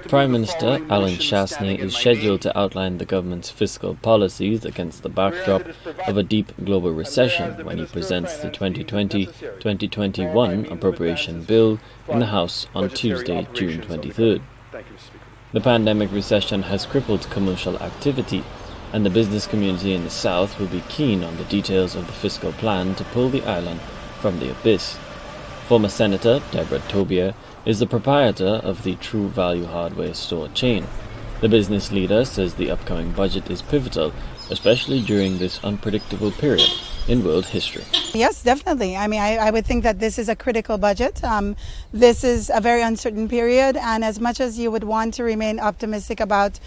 Prime Minister Allen Chastanet is scheduled to outline the government's fiscal policies against the backdrop of a deep global recession when he presents the 2020-2021 appropriation bill in the House on Tuesday, June 23rd. The pandemic recession has crippled commercial activity, and the business community in the South will be keen on the details of the fiscal plan to pull the island from the abyss. Former Senator Deborah Vieux is the proprietor of the True Value hardware store chain. The business leader says the upcoming budget is pivotal, especially during this unpredictable period in world history. Yes, definitely. I mean, I would think that this is a critical budget. This is a very uncertain period, and as much as you would want to remain optimistic about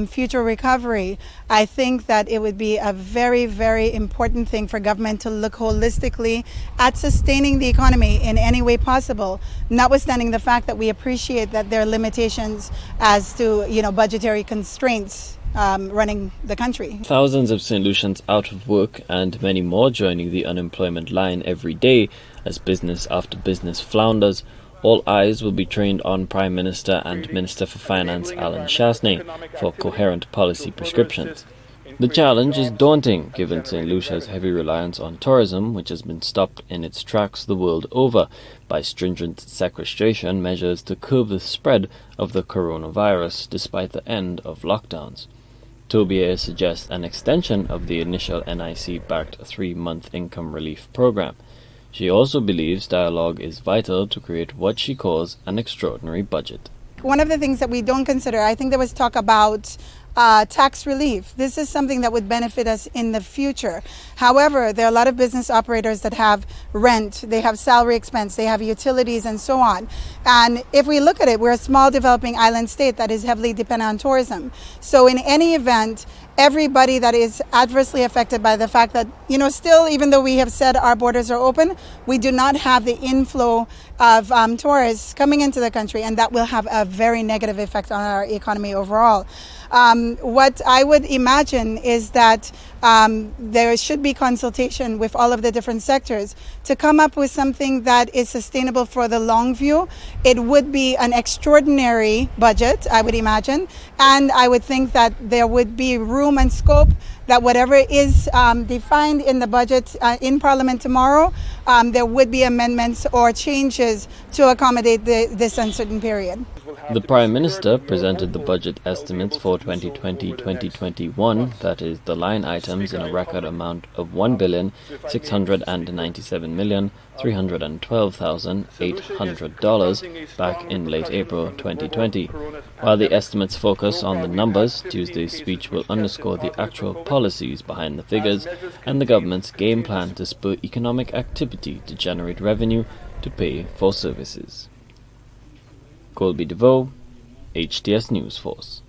future recovery, I think that it would be a very, very important thing for government to look holistically at sustaining the economy in any way possible, notwithstanding the fact that we appreciate that there are limitations as to, budgetary constraints running the country. Thousands of St. Lucians out of work and many more joining the unemployment line every day as business after business flounders. All eyes will be trained on Prime Minister and Minister for Finance Allen Chastanet for coherent policy prescriptions. The challenge is daunting given St. Lucia's heavy reliance on tourism, which has been stopped in its tracks the world over by stringent sequestration measures to curb the spread of the coronavirus despite the end of lockdowns. Vieux suggests an extension of the initial NIC-backed 3-month income relief program. She also believes dialogue is vital to create what she calls an extraordinary budget. One of the things that we don't consider, I think there was talk about tax relief. This is something that would benefit us in the future. However, there are a lot of business operators that have rent, they have salary expense, they have utilities and so on. And if we look at it, we're a small developing island state that is heavily dependent on tourism. So in any event, everybody that is adversely affected by the fact that, still, even though we have said our borders are open, we do not have the inflow of tourists coming into the country, and that will have a very negative effect on our economy overall. What I would imagine is that there should be consultation with all of the different sectors to come up with something that is sustainable for the long view. It would be an extraordinary budget, I would imagine, and I would think that there would be room and scope that whatever is defined in the budget in Parliament tomorrow, there would be amendments or changes to accommodate this uncertain period. The Prime Minister presented the budget estimates for 2020-2021, that is, the line items in a record amount of $1,697,312,800 back in late April 2020. While the estimates focus on the numbers, Tuesday's speech will underscore the actual policies behind the figures and the government's game plan to spur economic activity to generate revenue to pay for services. Colby DeVoe, HTS News Force.